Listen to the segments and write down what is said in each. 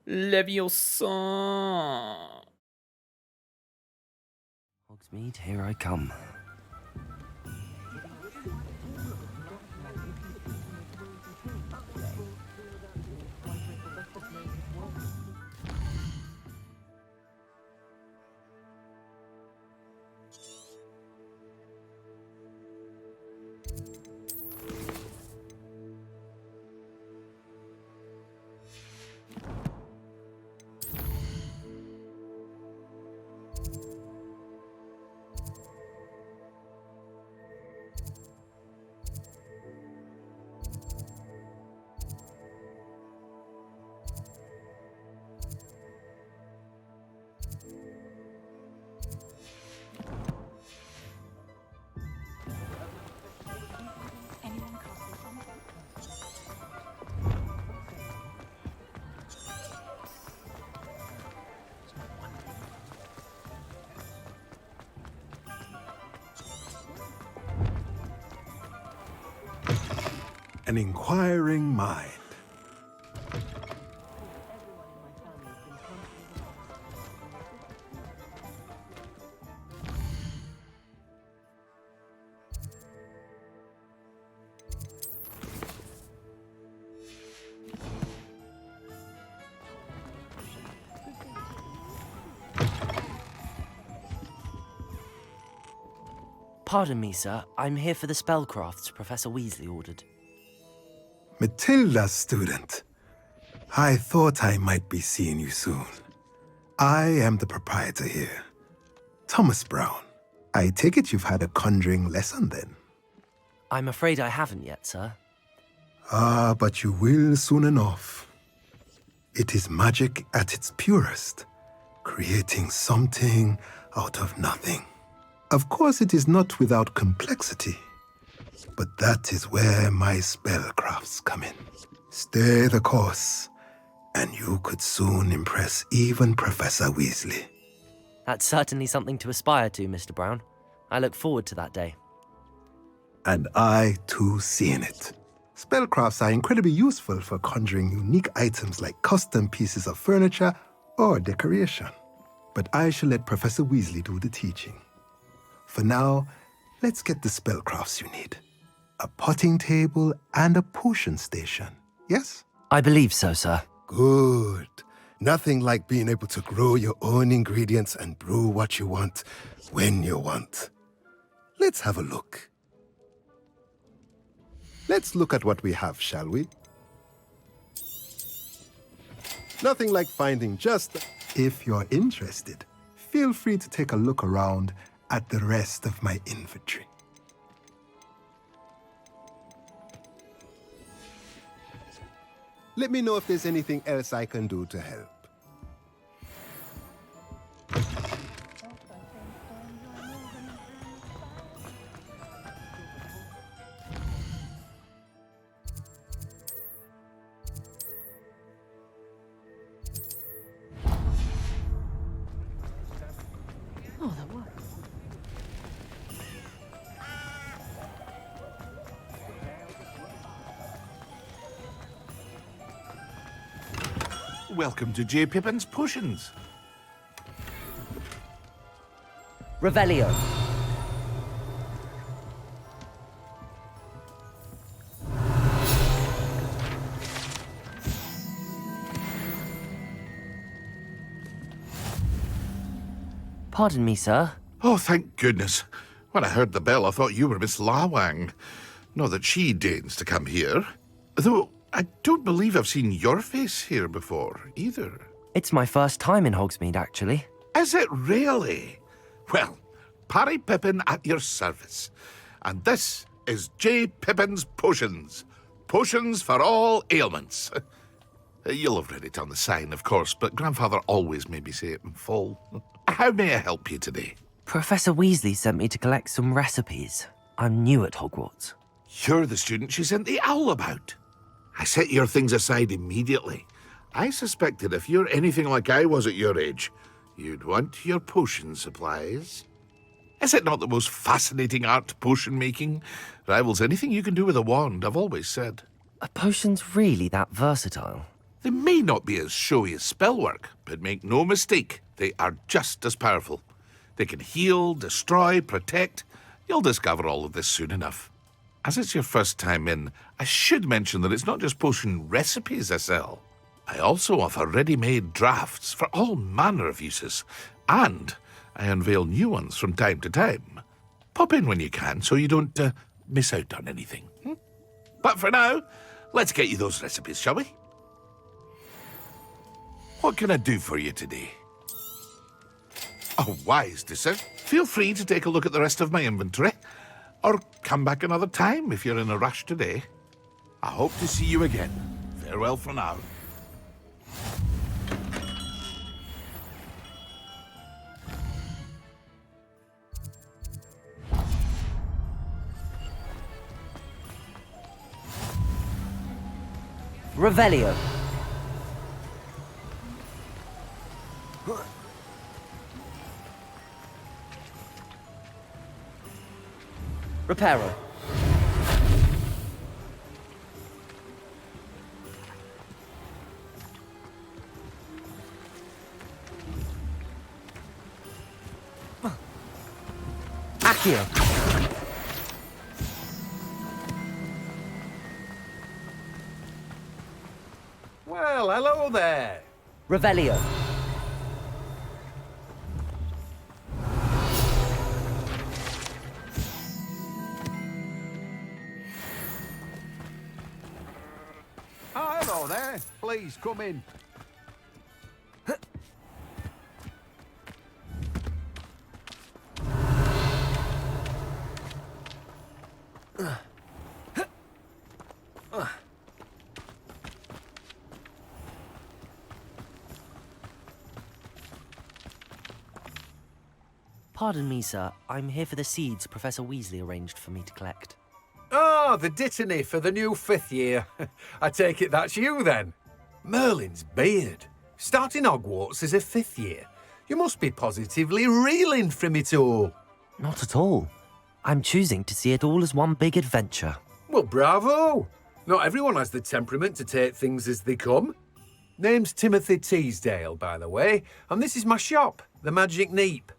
Leviosa. Hogsmeade, here I come. An inquiring mind. Pardon me, sir. I'm here for the spellcrafts Professor Weasley ordered. Matilda's student. I thought I might be seeing you soon. I am the proprietor here, Thomas Brown. I take it you've had a conjuring lesson then? I'm afraid I haven't yet, sir. Ah, but you will soon enough. It is magic at its purest, creating something out of nothing. Of course, it is not without complexity, but that is where my spellcrafts come in. Stay the course, and you could soon impress even Professor Weasley. That's certainly something to aspire to, Mr. Brown. I look forward to that day. And I, too, see in it. Spellcrafts are incredibly useful for conjuring unique items like custom pieces of furniture or decoration. But I shall let Professor Weasley do the teaching. For now, let's get the spellcrafts you need. A potting table and a potion station, yes? I believe so, sir. Good. Nothing like being able to grow your own ingredients and brew what you want, when you want. Let's have a look. Let's look at what we have, shall we? Nothing like finding just... If you're interested, feel free to take a look around at the rest of my inventory. Let me know if there's anything else I can do to help. Oh, that works. Welcome to J. Pippin's Potions. Revelio. Pardon me, sir. Oh, thank goodness. When I heard the bell, I thought you were Miss Lawang. Not that she deigns to come here. Though I don't believe I've seen your face here before, either. It's my first time in Hogsmeade, actually. Is it really? Well, Parry Pippin at your service. And this is J. Pippin's Potions. Potions for all ailments. You'll have read it on the sign, of course, but Grandfather always made me say it in full. How may I help you today? Professor Weasley sent me to collect some recipes. I'm new at Hogwarts. You're the student she sent the owl about. I set your things aside immediately. I suspected if you're anything like I was at your age, you'd want your potion supplies. Is it not the most fascinating art, potion making? Rivals anything you can do with a wand, I've always said. Are potions really that versatile? They may not be as showy as spellwork, but make no mistake, they are just as powerful. They can heal, destroy, protect. You'll discover all of this soon enough. As it's your first time in, I should mention that it's not just potion recipes I sell. I also offer ready-made drafts for all manner of uses, and I unveil new ones from time to time. Pop in when you can so you don't miss out on anything. But for now, let's get you those recipes, shall we? What can I do for you today? A wise decision. Feel free to take a look at the rest of my inventory, or come back another time if you're in a rush today. I hope to see you again. Farewell for now. Revelio. Reparo. Accio. Well, hello there. Revelio. Oh, hello there. Please come in. Pardon me, sir. I'm here for the seeds Professor Weasley arranged for me to collect. Oh, the dittany for the new 5th year. I take it that's you then. Merlin's beard. Starting Hogwarts as a 5th year. You must be positively reeling from it all. Not at all. I'm choosing to see it all as one big adventure. Well, bravo. Not everyone has the temperament to take things as they come. Name's Timothy Teasdale, by the way, and this is my shop, the Magic Neep.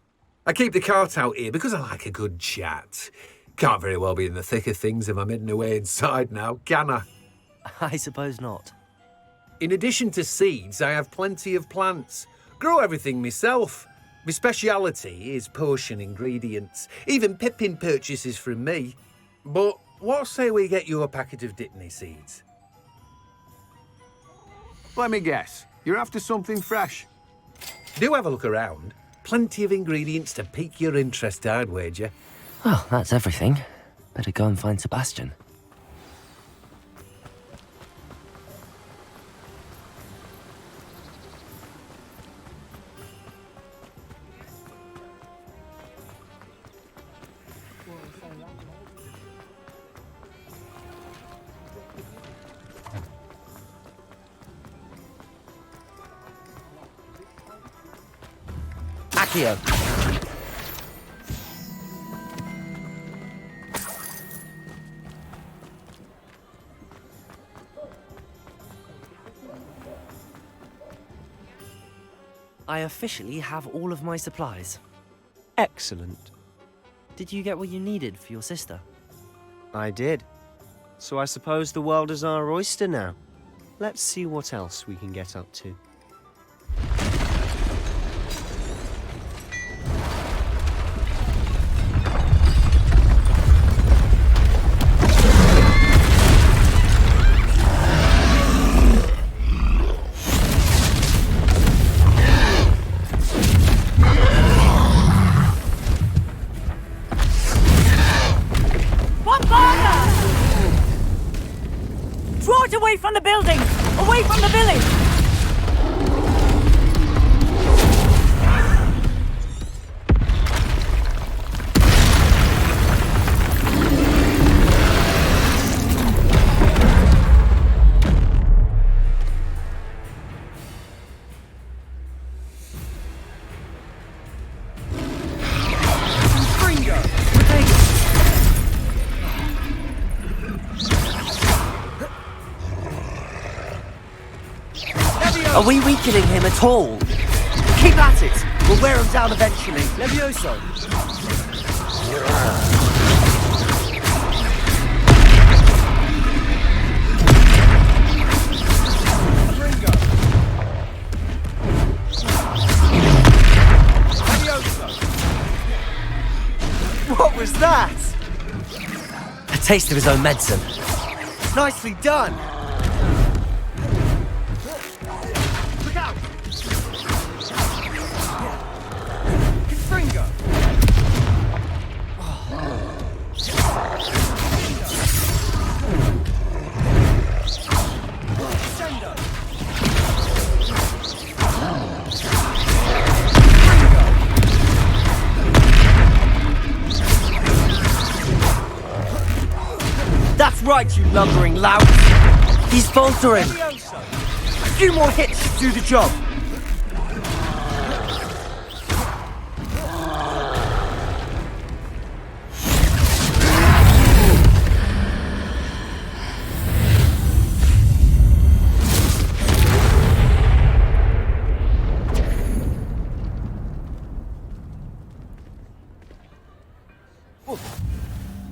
I keep the cart out here because I like a good chat. Can't very well be in the thick of things if I'm hidden away inside now, can I? I suppose not. In addition to seeds, I have plenty of plants. Grow everything myself. My speciality is potion ingredients. Even Pippin purchases from me. But what say we get you a packet of Dittany seeds? Let me guess. You're after something fresh. Do have a look around. Plenty of ingredients to pique your interest, I'd wager. Well, that's everything. Better go and find Sebastian. Accio. I officially have all of my supplies. Excellent. Did you get what you needed for your sister? I did. So I suppose the world is our oyster now. Let's see what else we can get up to. Draw it away from the building! Away from the village! Are we weakening him at all? Keep at it! We'll wear him down eventually. Levioso! What was that? A taste of his own medicine. Nicely done. Look out! Confringo! That's right, you lumbering lout. He's faltering! A few more hits should do the job.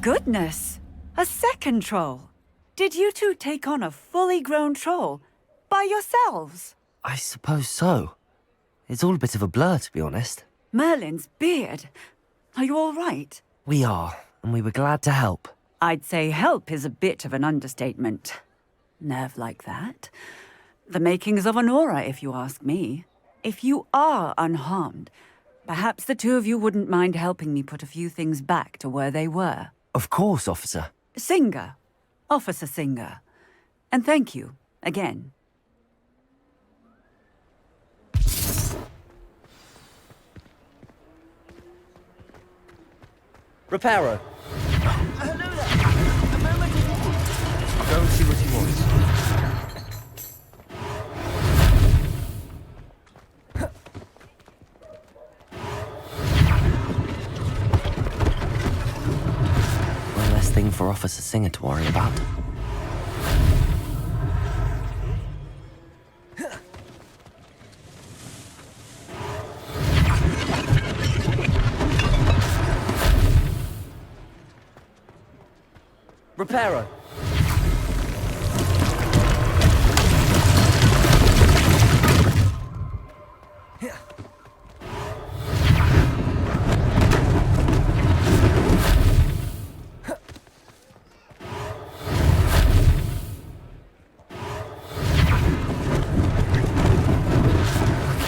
Goodness! A second troll! Did you two take on a fully grown troll by yourselves? I suppose so. It's all a bit of a blur, to be honest. Merlin's beard. Are you all right? We are, and we were glad to help. I'd say help is a bit of an understatement. Nerve like that. The makings of an aura, if you ask me. If you are unharmed, perhaps the two of you wouldn't mind helping me put a few things back to where they were. Of course, officer. Singer. Officer Singer. And thank you, again. Reparo. Hello there. A moment. Go and see what he wants. One less thing for Officer Singer to worry about. Reparo.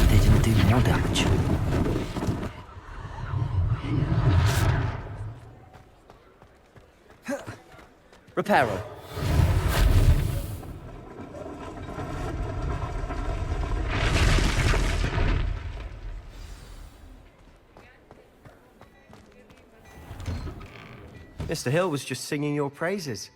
They didn't do more damage. Reparo. Mr. Hill was just singing your praises.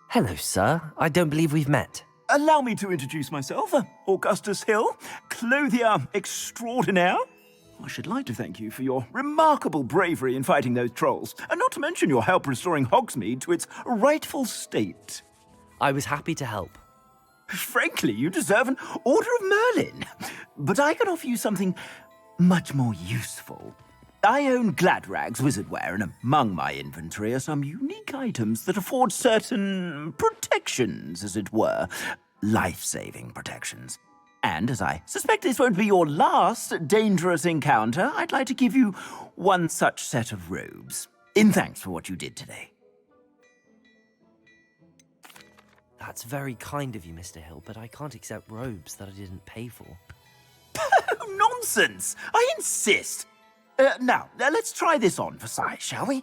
Hello, sir. I don't believe we've met. Allow me to introduce myself, Augustus Hill, clothier extraordinaire. I should like to thank you for your remarkable bravery in fighting those trolls, and not to mention your help restoring Hogsmeade to its rightful state. I was happy to help. Frankly, you deserve an Order of Merlin, but I can offer you something much more useful. I own Gladrag's wizardware, and among my inventory are some unique items that afford certain protections, as it were. Life-saving protections. And as I suspect this won't be your last dangerous encounter, I'd like to give you one such set of robes, in thanks for what you did today. That's very kind of you, Mr. Hill, but I can't accept robes that I didn't pay for. Nonsense! I insist! Now, let's try this on for size, shall we?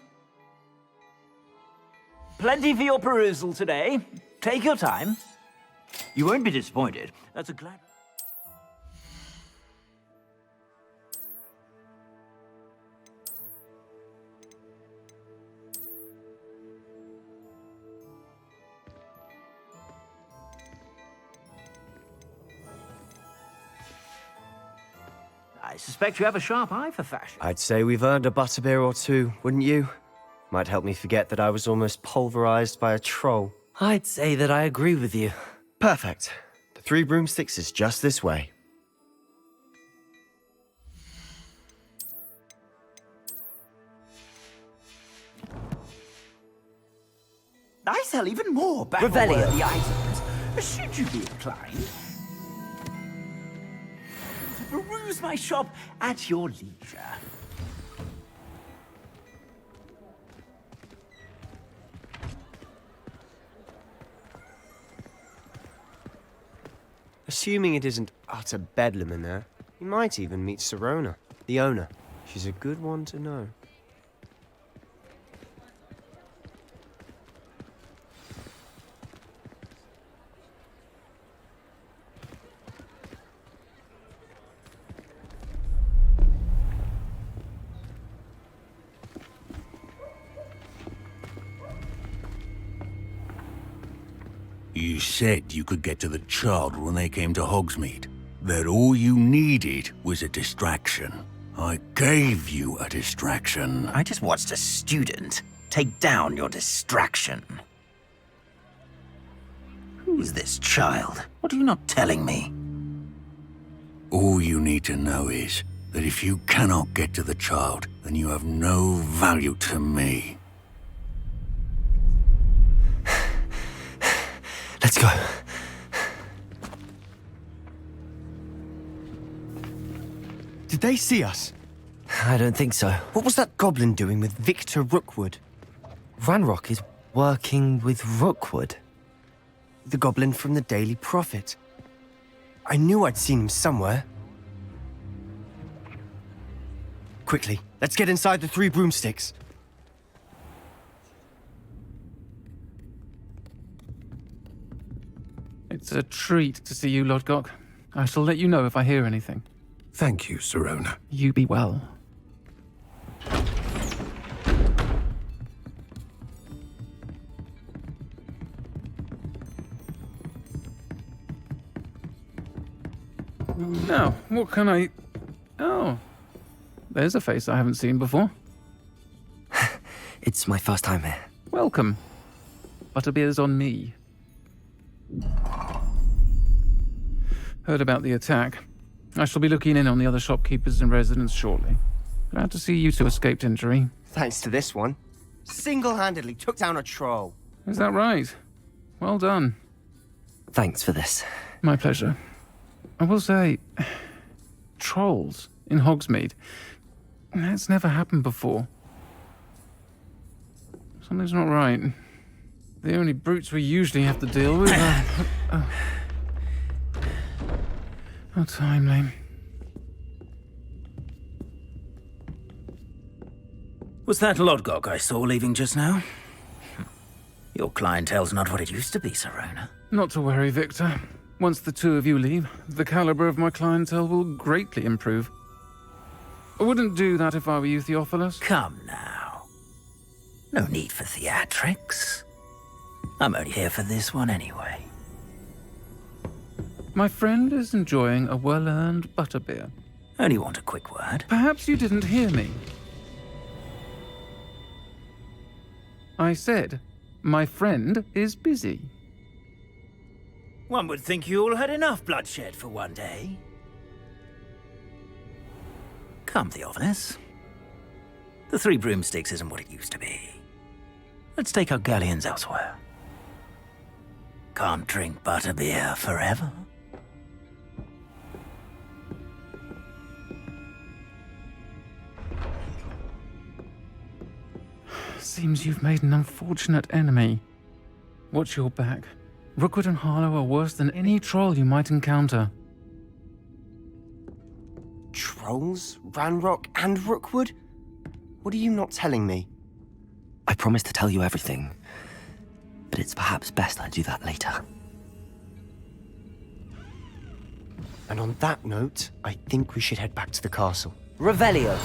Plenty for your perusal today. Take your time. You won't be disappointed. That's a glad... I suspect you have a sharp eye for fashion. I'd say we've earned a butterbeer or two, wouldn't you? Might help me forget that I was almost pulverized by a troll. I'd say that I agree with you. Perfect. The Three Broomsticks is just this way. I sell even more back Revelio. the items, should you be inclined. Peruse my shop at your leisure. Assuming it isn't utter bedlam in there, you might even meet Sirona, the owner. She's a good one to know. You said you could get to the child when they came to Hogsmeade. That all you needed was a distraction. I gave you a distraction. I just watched a student take down your distraction. Who is this child? What are you not telling me? All you need to know is that if you cannot get to the child, then you have no value to me. Let's go. Did they see us? I don't think so. What was that goblin doing with Victor Rookwood? Ranrock is working with Rookwood. The goblin from the Daily Prophet. I knew I'd seen him somewhere. Quickly, let's get inside the Three Broomsticks. It's a treat to see you, Lodgok. I shall let you know if I hear anything. Thank you, Sirona. You be well. Now, what can I... Oh, there's a face I haven't seen before. It's my first time here. Welcome. Butterbeer's on me. Heard about the attack. I shall be looking in on the other shopkeepers and residents shortly. Glad to see you two escaped injury. Thanks to this one. Single-handedly took down a troll. Is that right? Well done. Thanks for this. My pleasure. I will say, trolls in Hogsmeade. That's never happened before. Something's not right. The only brutes we usually have to deal with are... How timely. Was that Lodgok I saw leaving just now? Your clientele's not what it used to be, Sirona. Not to worry, Victor. Once the two of you leave, the caliber of my clientele will greatly improve. I wouldn't do that if I were you, Theophilus. Come now. No need for theatrics. I'm only here for this one anyway. My friend is enjoying a well-earned butterbeer. Only want a quick word. Perhaps you didn't hear me. I said, my friend is busy. One would think you all had enough bloodshed for one day. Come, Theophilus. The Three Broomsticks isn't what it used to be. Let's take our galleons elsewhere. Can't drink butterbeer forever. Seems you've made an unfortunate enemy. Watch your back. Rookwood and Harlow are worse than any troll you might encounter. Troll? Scrolls, Ranrock, and Rookwood? What are you not telling me? I promise to tell you everything, but it's perhaps best I do that later. And on that note, I think we should head back to the castle. Revelio!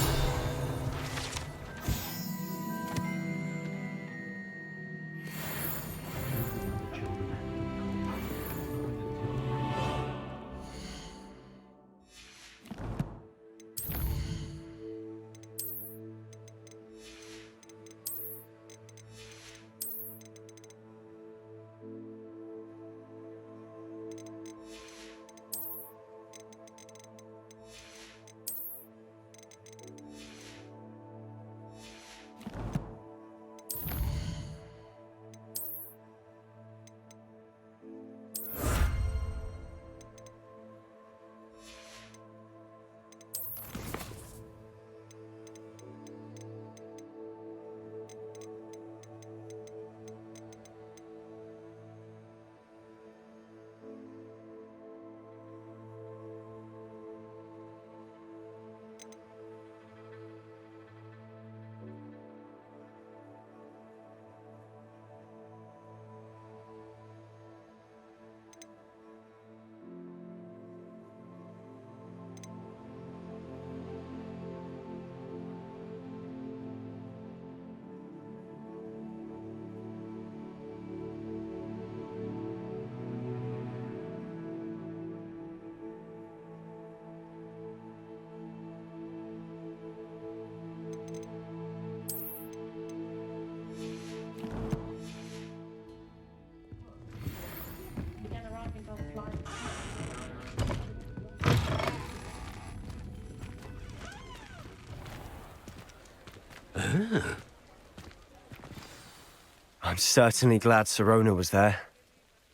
I'm certainly glad Sirona was there.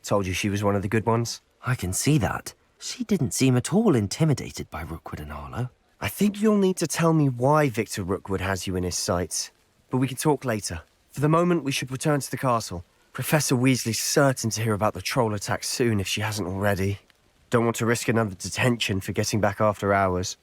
Told you she was one of the good ones. I can see that. She didn't seem at all intimidated by Rookwood and Arlo. I think you'll need to tell me why Victor Rookwood has you in his sights. But we can talk later. For the moment, we should return to the castle. Professor Weasley's certain to hear about the troll attack soon if she hasn't already. Don't want to risk another detention for getting back after hours.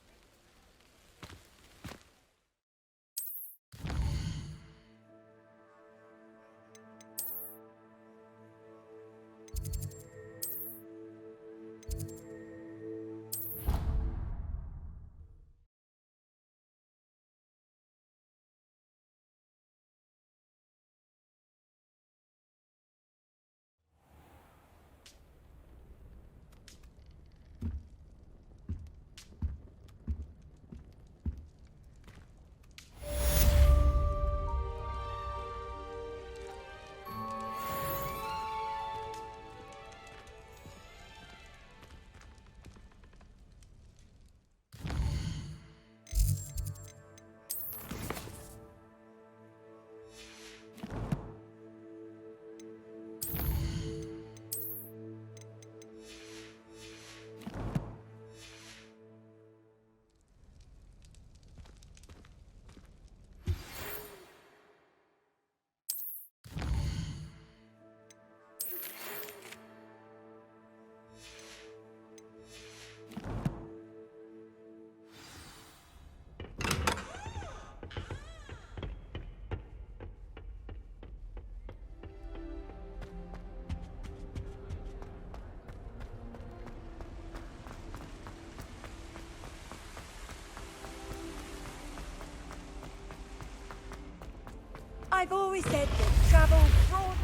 I've always said that travel broadens.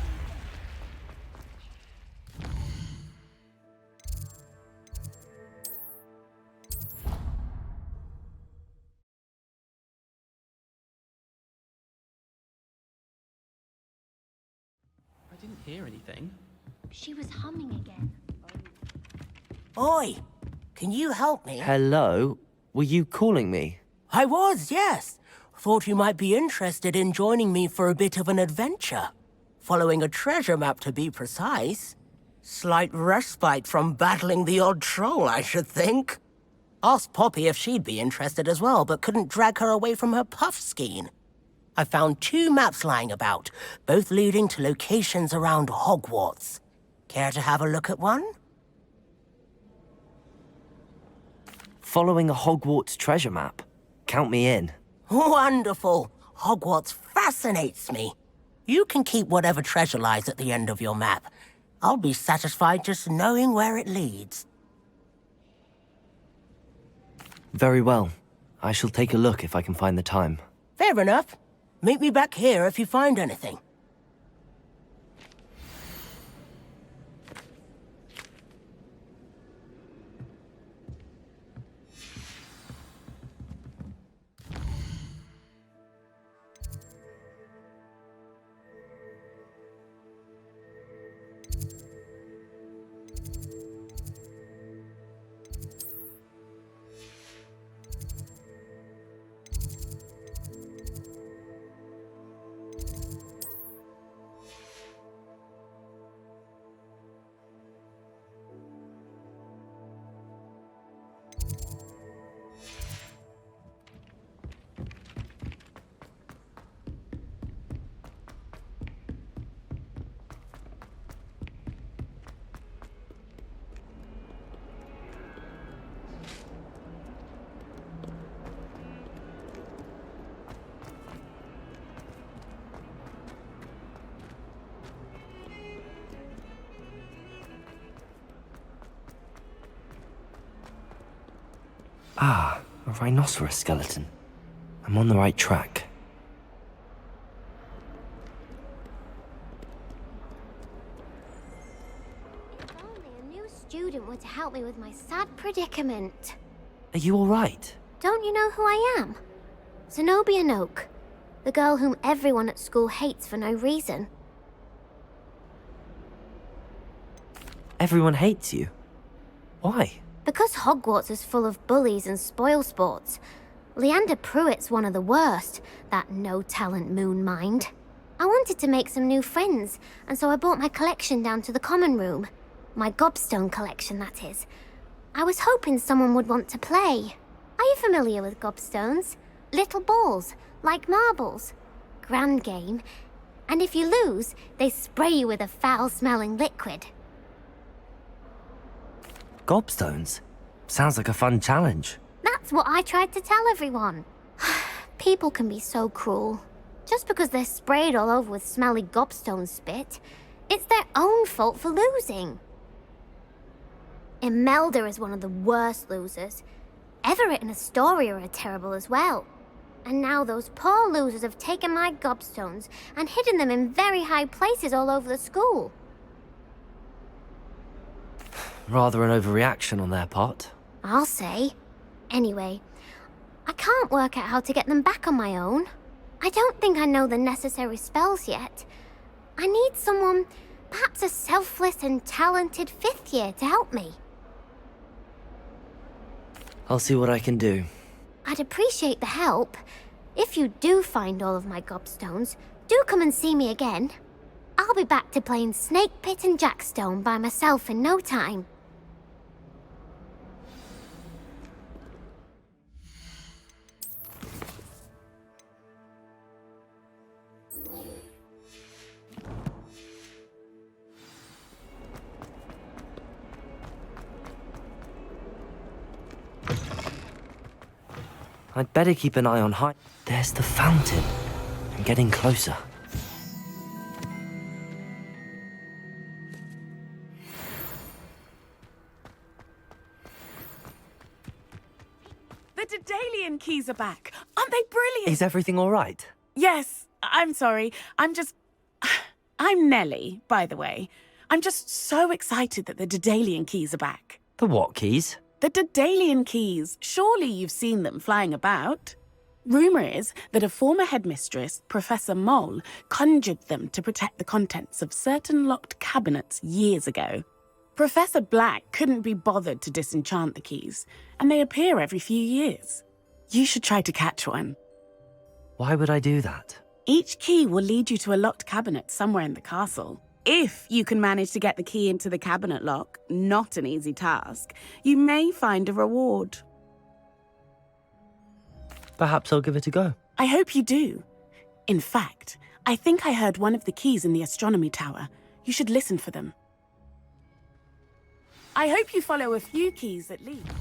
I didn't hear anything. She was humming again. Oi! Can you help me? Hello? Were you calling me? I was, yes. Thought you might be interested in joining me for a bit of an adventure. Following a treasure map, to be precise. Slight respite from battling the odd troll, I should think. Asked Poppy if she'd be interested as well, but couldn't drag her away from her puffskein. I found 2 maps lying about, both leading to locations around Hogwarts. Care to have a look at one? Following a Hogwarts treasure map. Count me in. Wonderful. Hogwarts fascinates me. You can keep whatever treasure lies at the end of your map. I'll be satisfied just knowing where it leads. Very well. I shall take a look if I can find the time. Fair enough. Meet me back here if you find anything. Ah, a rhinoceros skeleton. I'm on the right track. If only a new student were to help me with my sad predicament. Are you all right? Don't you know who I am? Zenobia Noak, the girl whom everyone at school hates for no reason. Everyone hates you. Why? Because Hogwarts is full of bullies and spoilsports. Leander Pruitt's one of the worst, that no-talent moon mind. I wanted to make some new friends, and so I brought my collection down to the common room. My gobstone collection, that is. I was hoping someone would want to play. Are you familiar with gobstones? Little balls, like marbles. Grand game. And if you lose, they spray you with a foul-smelling liquid. Gobstones? Sounds like a fun challenge. That's what I tried to tell everyone. People can be so cruel. Just because they're sprayed all over with smelly gobstone spit, it's their own fault for losing. Imelda is one of the worst losers. Everett and Astoria are terrible as well. And now those poor losers have taken my gobstones and hidden them in very high places all over the school. Rather an overreaction on their part. I'll say. Anyway, I can't work out how to get them back on my own. I don't think I know the necessary spells yet. I need someone, perhaps a selfless and talented fifth year to help me. I'll see what I can do. I'd appreciate the help. If you do find all of my gobstones, do come and see me again. I'll be back to playing Snake Pit and Jackstone by myself in no time. I'd better keep an eye on high. There's the fountain. I'm getting closer. The Daedalian keys are back. Aren't they brilliant? Is everything all right? Yes. I'm sorry. I'm Nellie, by the way. I'm just so excited that the Daedalian keys are back. The what keys? The Daedalian keys. Surely you've seen them flying about. Rumour is that a former headmistress, Professor Moll, conjured them to protect the contents of certain locked cabinets years ago. Professor Black couldn't be bothered to disenchant the keys, and they appear every few years. You should try to catch one. Why would I do that? Each key will lead you to a locked cabinet somewhere in the castle. If you can manage to get the key into the cabinet lock, not an easy task, you may find a reward. Perhaps I'll give it a go. I hope you do. In fact, I think I heard one of the keys in the astronomy tower. You should listen for them. I hope you follow a few keys at least.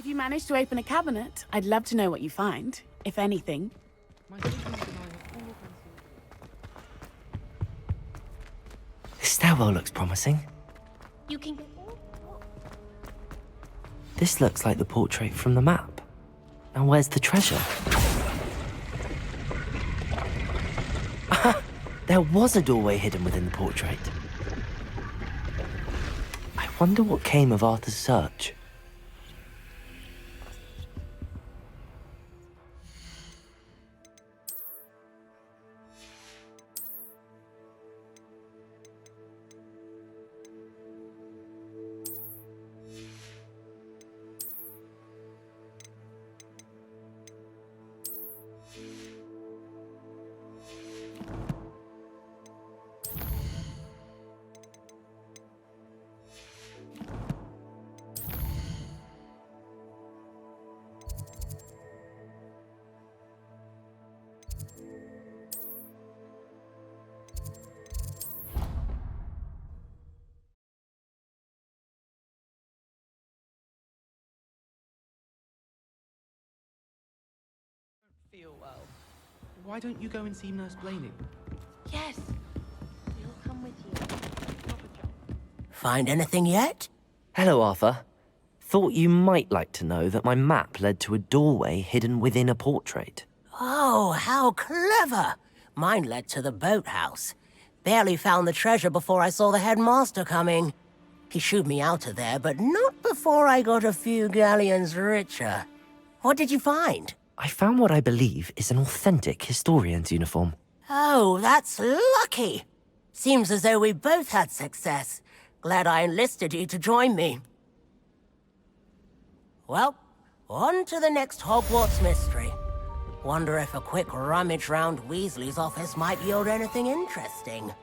If you manage to open a cabinet, I'd love to know what you find, if anything. This stairwell looks promising. You can... This looks like the portrait from the map. Now where's the treasure? There was a doorway hidden within the portrait. I wonder what came of Arthur's search. Feel well. Why don't you go and see Nurse Blaney? Yes. We'll come with you. Find anything yet? Hello, Arthur. Thought you might like to know that my map led to a doorway hidden within a portrait. Oh, how clever! Mine led to the boathouse. Barely found the treasure before I saw the headmaster coming. He shooed me out of there, but not before I got a few galleons richer. What did you find? I found what I believe is an authentic historian's uniform. Oh, that's lucky. Seems as though we both had success. Glad I enlisted you to join me. Well, on to the next Hogwarts mystery. Wonder if a quick rummage round Weasley's office might yield anything interesting.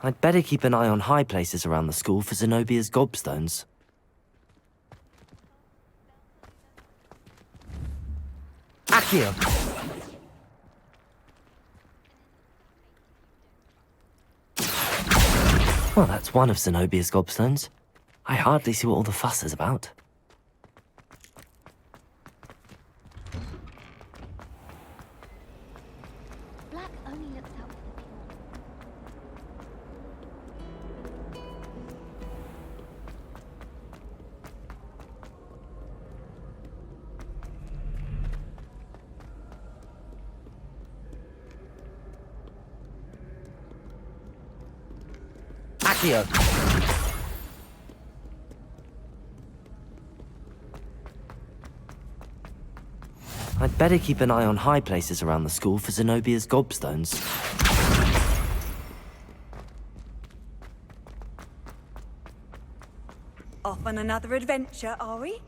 I'd better keep an eye on high places around the school for Zenobia's gobstones. Accio! Well, that's one of Zenobia's gobstones. I hardly see what all the fuss is about. Black only looks out for the Accio! I'd better keep an eye on high places around the school for Zenobia's gobstones. Off on another adventure, are we?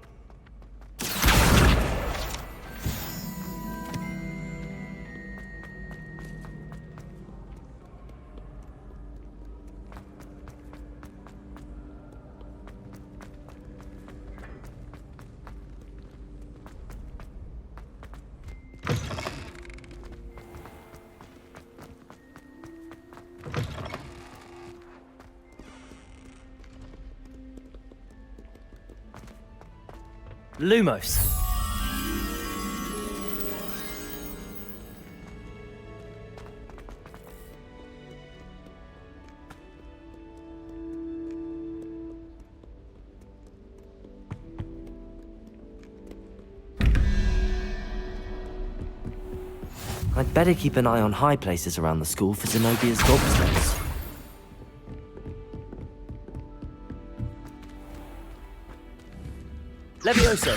Lumos. I'd better keep an eye on high places around the school for Zenobia's gobstones. Levioso.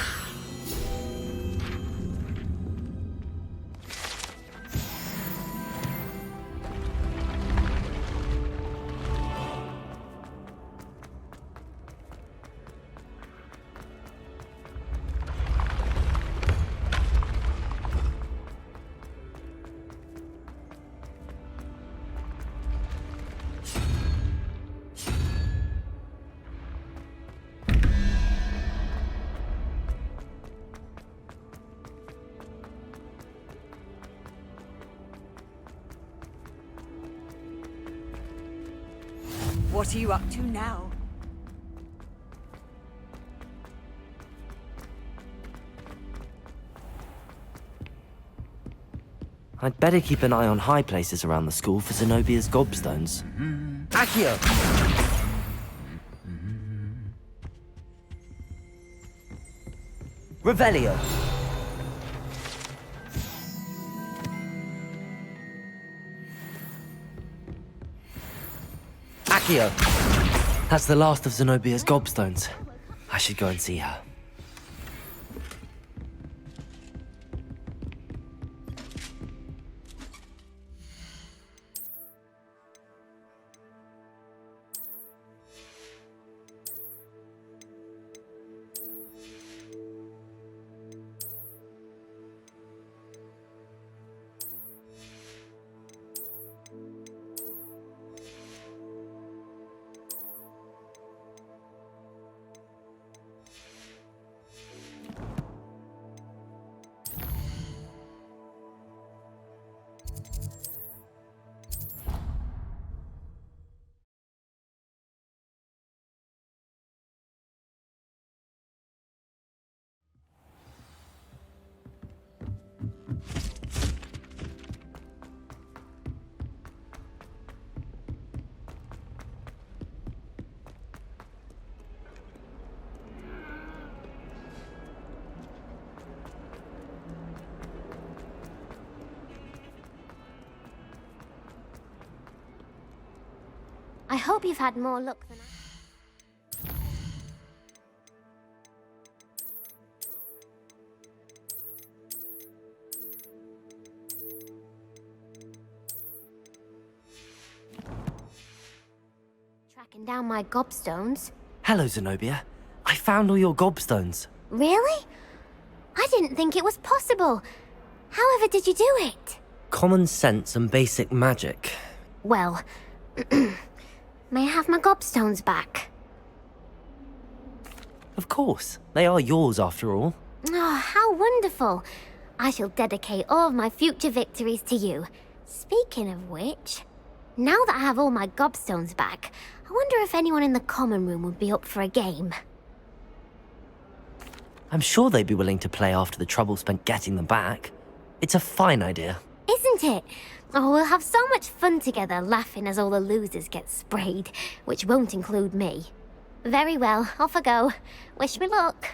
What are you up to now? I'd better keep an eye on high places around the school for Zenobia's gobstones. Accio. Revelio. Accio. That's the last of Zenobia's gobstones. I should go and see her. I hope you've had more luck than I... Tracking down my gobstones. Hello, Zenobia. I found all your gobstones. Really? I didn't think it was possible. However did you do it? Common sense and basic magic. Well, may I have my gobstones back? Of course. They are yours after all. Oh, how wonderful. I shall dedicate all of my future victories to you. Speaking of which, now that I have all my gobstones back, I wonder if anyone in the common room would be up for a game. I'm sure they'd be willing to play after the trouble spent getting them back. It's a fine idea. Isn't it? Oh, we'll have so much fun together laughing as all the losers get sprayed, which won't include me. Very well, off I go. Wish me luck.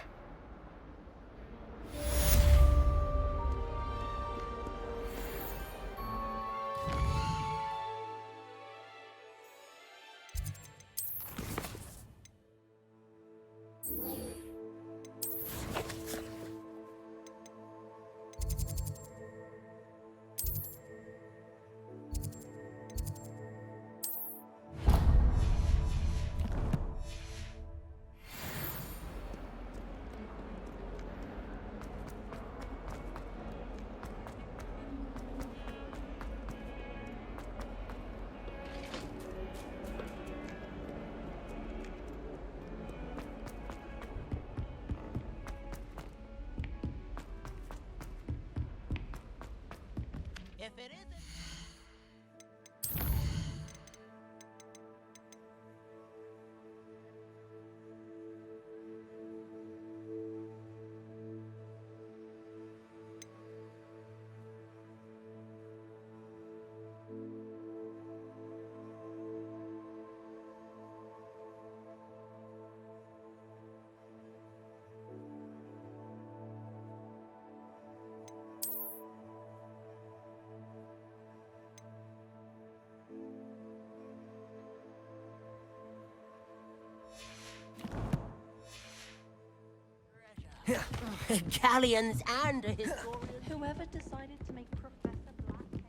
Galleons and a historian. Whoever decided to make Professor Blackhead.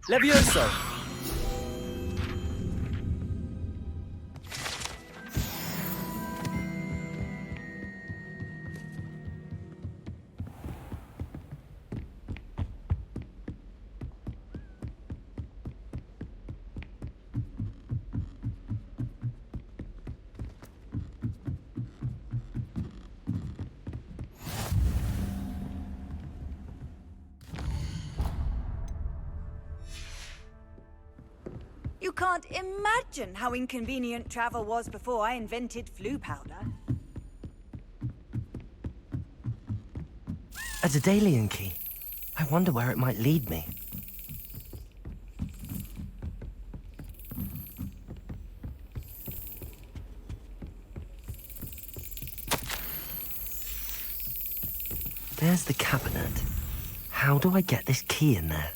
Levioso! You can't imagine how inconvenient travel was before I invented flu powder. A Daedalian key. I wonder where it might lead me. There's the cabinet. How do I get this key in there?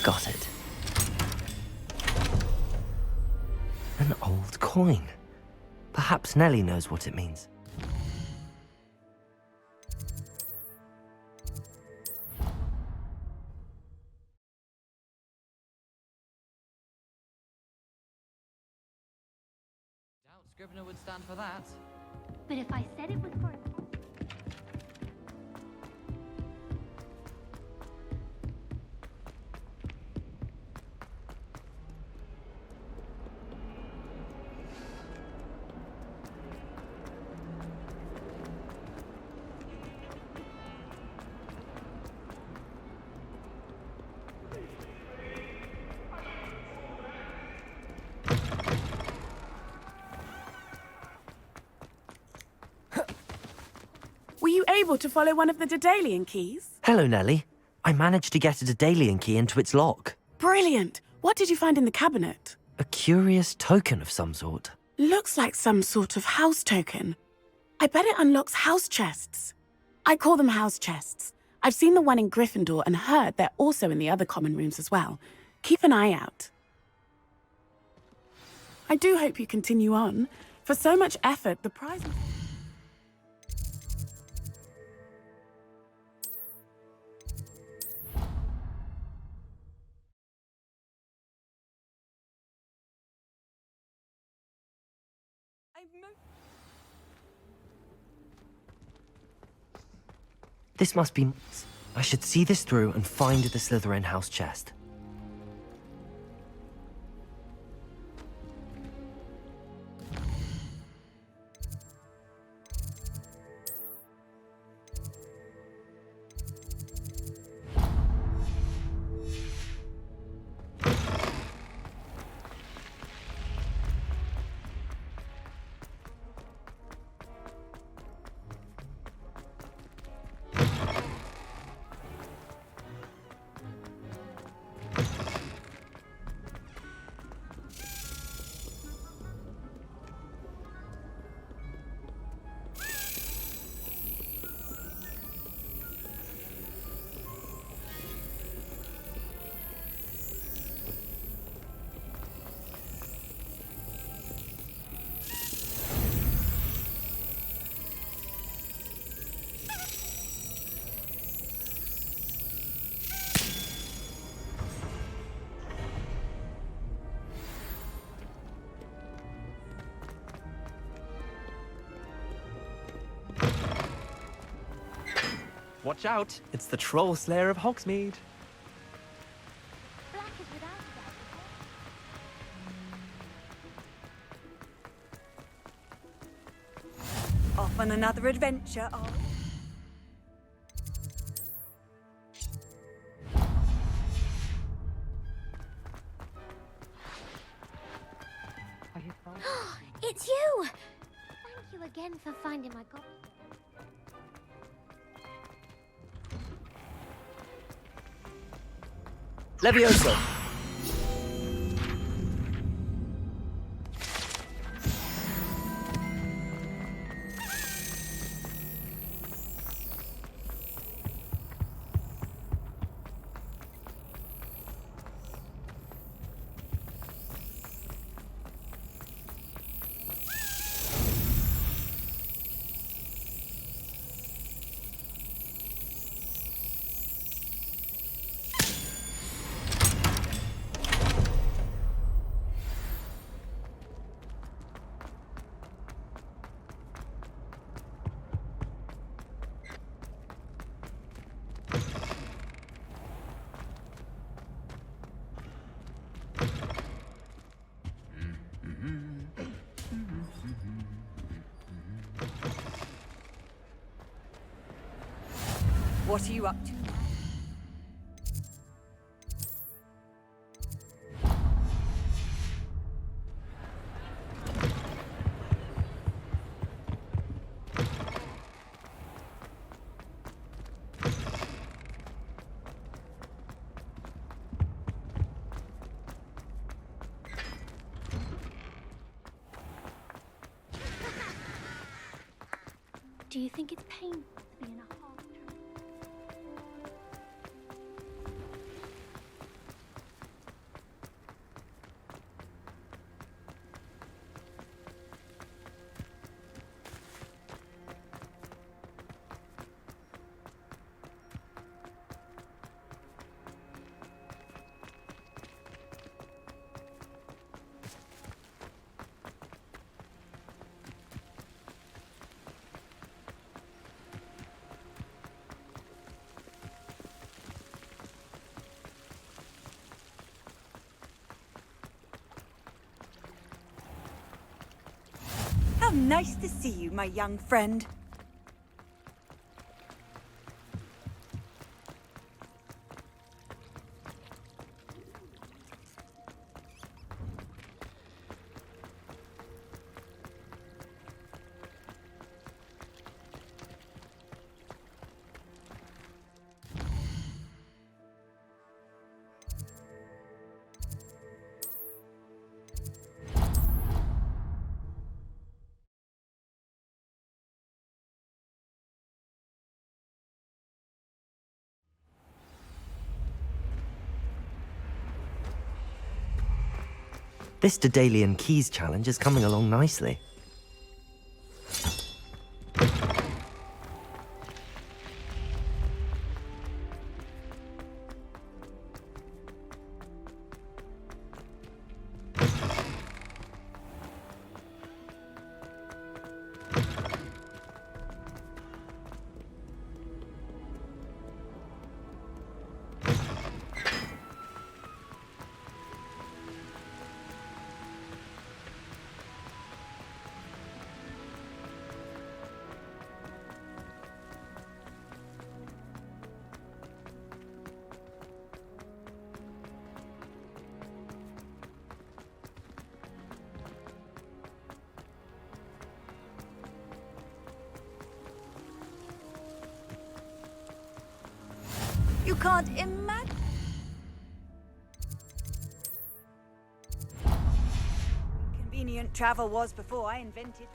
Got it. An old coin. Perhaps Nellie knows what it means. Doubt Scrivener would stand for that. But if I said it was for... Were you able to follow one of the Daedalian keys? Hello, Nellie. I managed to get a Daedalian key into its lock. Brilliant! What did you find in the cabinet? A curious token of some sort. Looks like some sort of house token. I bet it unlocks house chests. I call them house chests. I've seen the one in Gryffindor and heard they're also in the other common rooms as well. Keep an eye out. I do hope you continue on. For so much effort, the prize... This must be... I should see this through and find the Slytherin house chest. Watch out, it's the Troll Slayer of Hogsmeade. Off on another adventure, are we? It's you! Thank you again for finding my god. Levioso! What are you up to? Do you think it's painful to be in a hog trap? How nice to see you, my young friend. This Daedalian Keys challenge is coming along nicely. You can't imagine. Convenient travel was before I invented.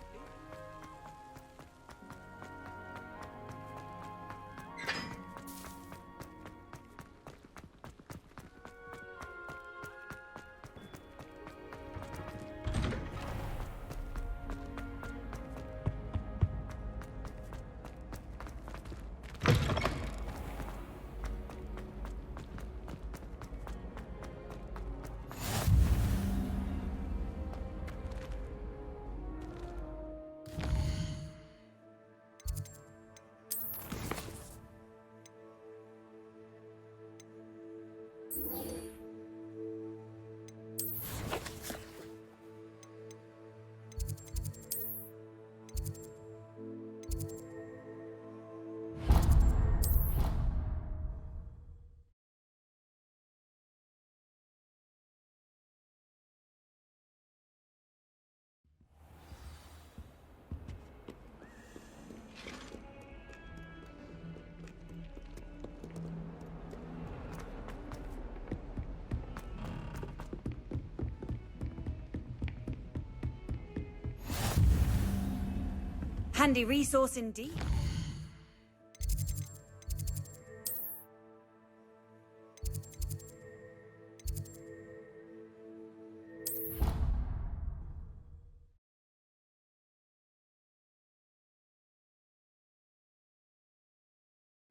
Handy resource indeed.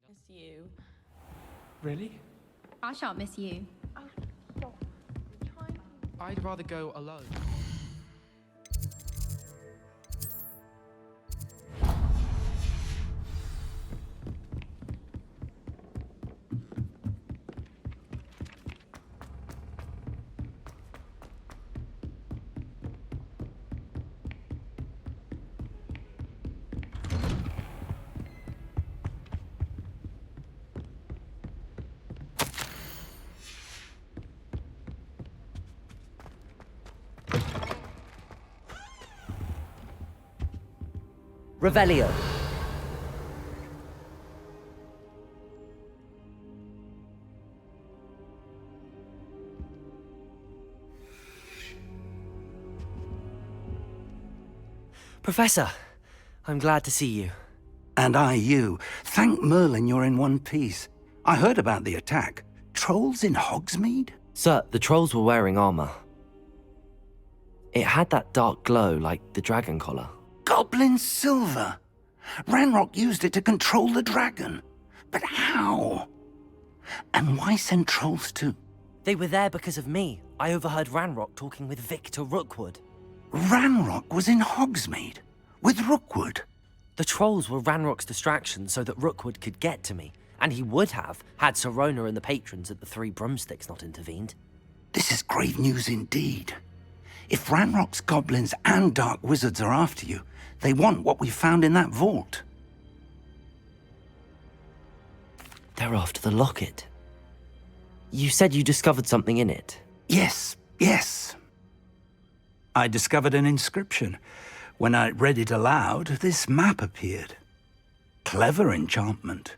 Miss you. Really? I shan't miss you. I'd rather go alone. Revelio. Professor, I'm glad to see you. And I you. Thank Merlin you're in one piece. I heard about the attack. Trolls in Hogsmeade? Sir, the trolls were wearing armor. It had that dark glow like the dragon collar. Goblin silver! Ranrock used it to control the dragon. But how? And why send trolls to... They were there because of me. I overheard Ranrock talking with Victor Rookwood. Ranrock was in Hogsmeade? With Rookwood? The trolls were Ranrock's distraction so that Rookwood could get to me. And he would have, had Sirona and the patrons at the Three Broomsticks not intervened. This is grave news indeed. If Ranrock's goblins and dark wizards are after you, they want what we found in that vault. They're after the locket. You said you discovered something in it. Yes. I discovered an inscription. When I read it aloud, this map appeared. Clever enchantment.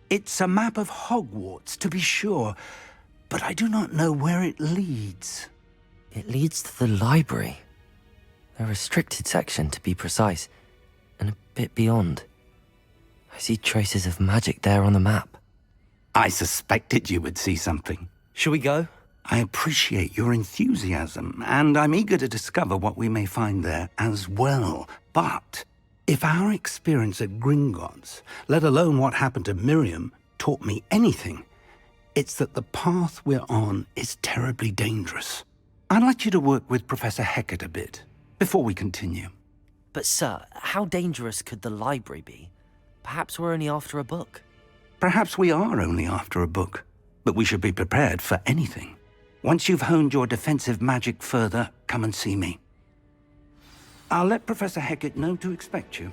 It's a map of Hogwarts, to be sure, but I do not know where it leads. It leads to the library. A restricted section, to be precise, and a bit beyond. I see traces of magic there on the map. I suspected you would see something. Shall we go? I appreciate your enthusiasm, and I'm eager to discover what we may find there as well. But if our experience at Gringotts, let alone what happened to Miriam, taught me anything, it's that the path we're on is terribly dangerous. I'd like you to work with Professor Hecat a bit, before we continue. But sir, how dangerous could the library be? Perhaps we're only after a book. Perhaps we are only after a book, but we should be prepared for anything. Once you've honed your defensive magic further, come and see me. I'll let Professor Hecat know to expect you.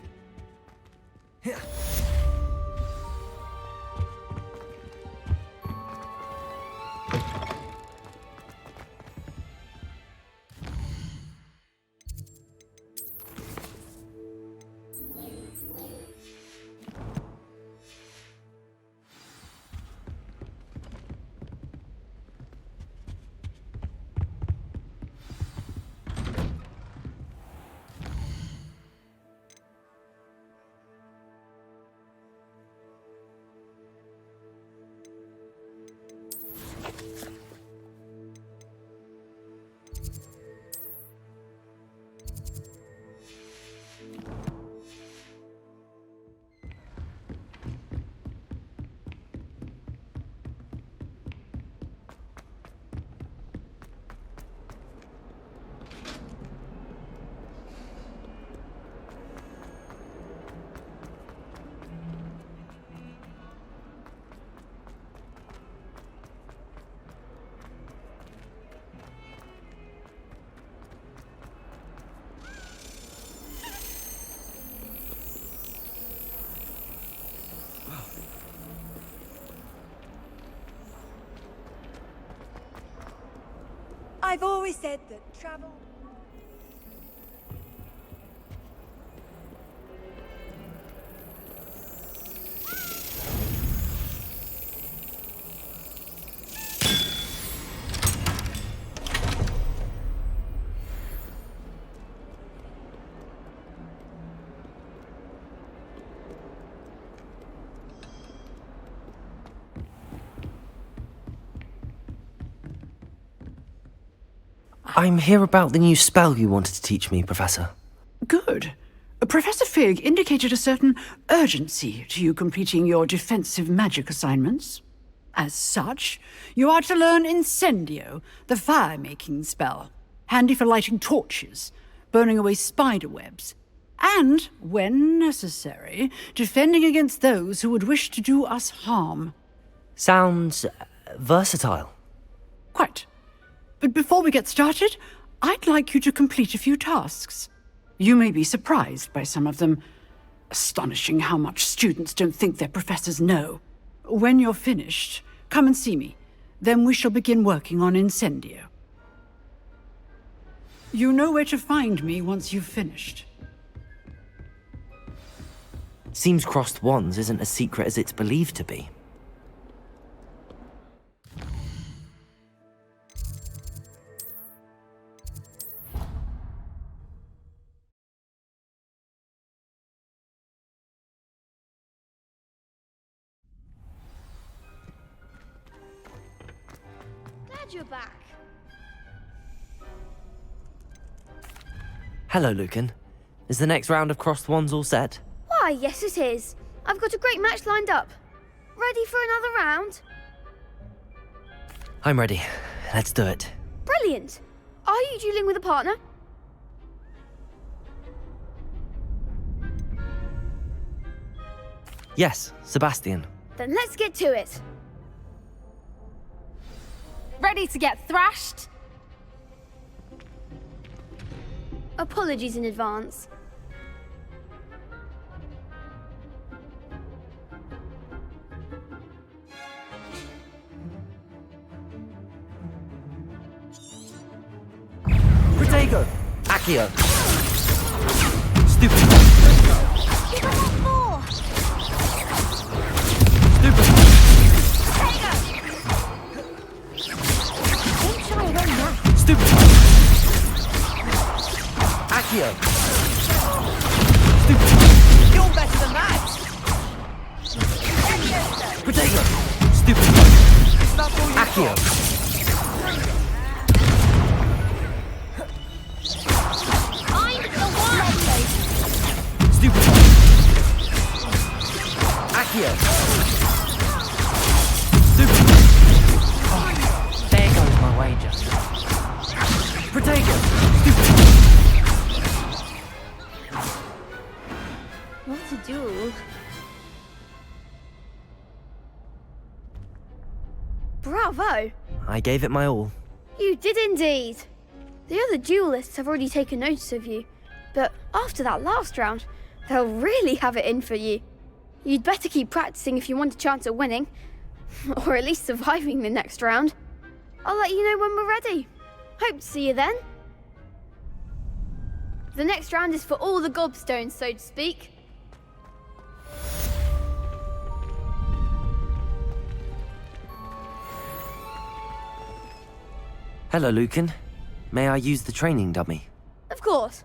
I've always said that travel... I'm here about the new spell you wanted to teach me, Professor. Good. Professor Fig indicated a certain urgency to you completing your defensive magic assignments. As such, you are to learn Incendio, the fire-making spell, handy for lighting torches, burning away spider webs, and, when necessary, defending against those who would wish to do us harm. Sounds versatile. Quite. But before we get started, I'd like you to complete a few tasks. You may be surprised by some of them. Astonishing how much students don't think their professors know. When you're finished, come and see me. Then we shall begin working on Incendio. You know where to find me once you've finished. Seems crossed wands isn't as secret as it's believed to be. Glad you're back. Hello, Lucan. Is the next round of crossed wands all set? Why, yes it is. I've got a great match lined up. Ready for another round? I'm ready. Let's do it. Brilliant. Are you dueling with a partner? Yes, Sebastian. Then let's get to it. Ready to get thrashed? Apologies in advance. Protego! Accio! Stupid! Give us more! Stupid! Don't try and run that. Stupid! Accio! Stupid! You're better than that! Protego! Stupid! That's all you've Accio! got. I'm the one! Stupid! Accio! Stupid! Oh, there goes my wager. Protego! Stupid! What to do? Bravo! I gave it my all. You did indeed. The other duelists have already taken notice of you, but after that last round, they'll really have it in for you. You'd better keep practicing if you want a chance at winning, or at least surviving the next round. I'll let you know when we're ready. Hope to see you then. The next round is for all the gobstones, so to speak. Hello, Lucan. May I use the training dummy? Of course.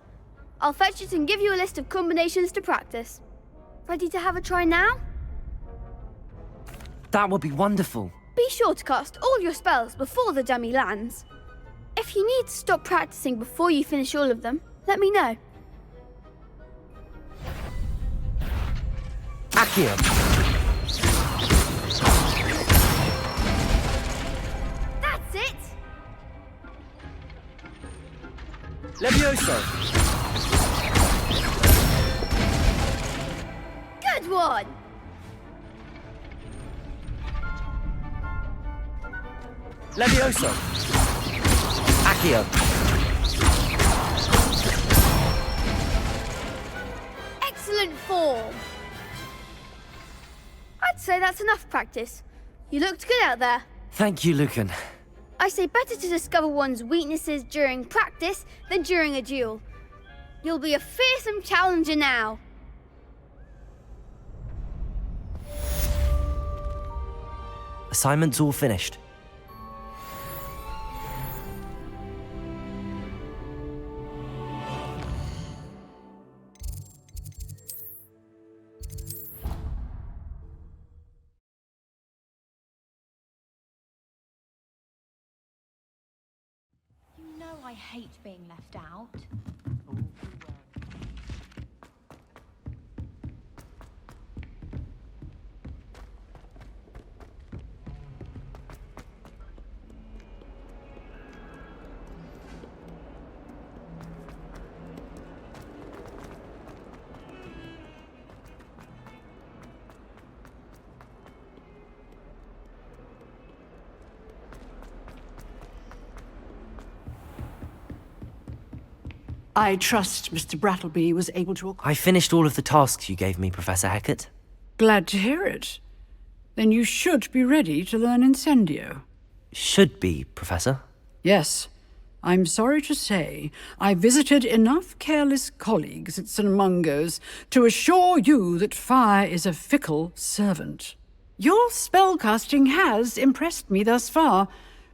I'll fetch it and give you a list of combinations to practice. Ready to have a try now? That would be wonderful. Be sure to cast all your spells before the dummy lands. If you need to stop practicing before you finish all of them, let me know. Accio! That's it! Levioso! Good one! Levioso! Accio! Excellent form! I'd say that's enough practice. You looked good out there. Thank you, Lucan. I say better to discover one's weaknesses during practice than during a duel. You'll be a fearsome challenger now. Assignment's all finished. I hate being left out. I trust Mr. Brattleby was able to... I finished all of the tasks you gave me, Professor Hecat. Glad to hear it. Then you should be ready to learn Incendio. Should be, Professor. Yes. I'm sorry to say, I visited enough careless colleagues at St. Mungo's to assure you that fire is a fickle servant. Your spellcasting has impressed me thus far,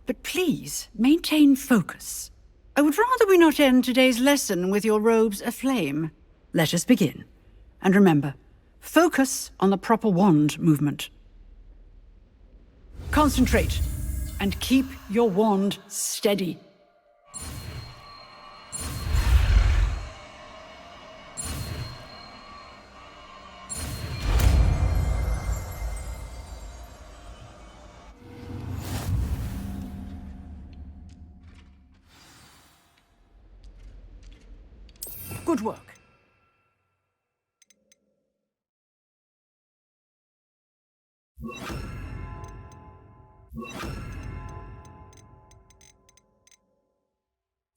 but please maintain focus. I would rather we not end today's lesson with your robes aflame. Let us begin. And remember, focus on the proper wand movement. Concentrate, and keep your wand steady. Good work.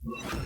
You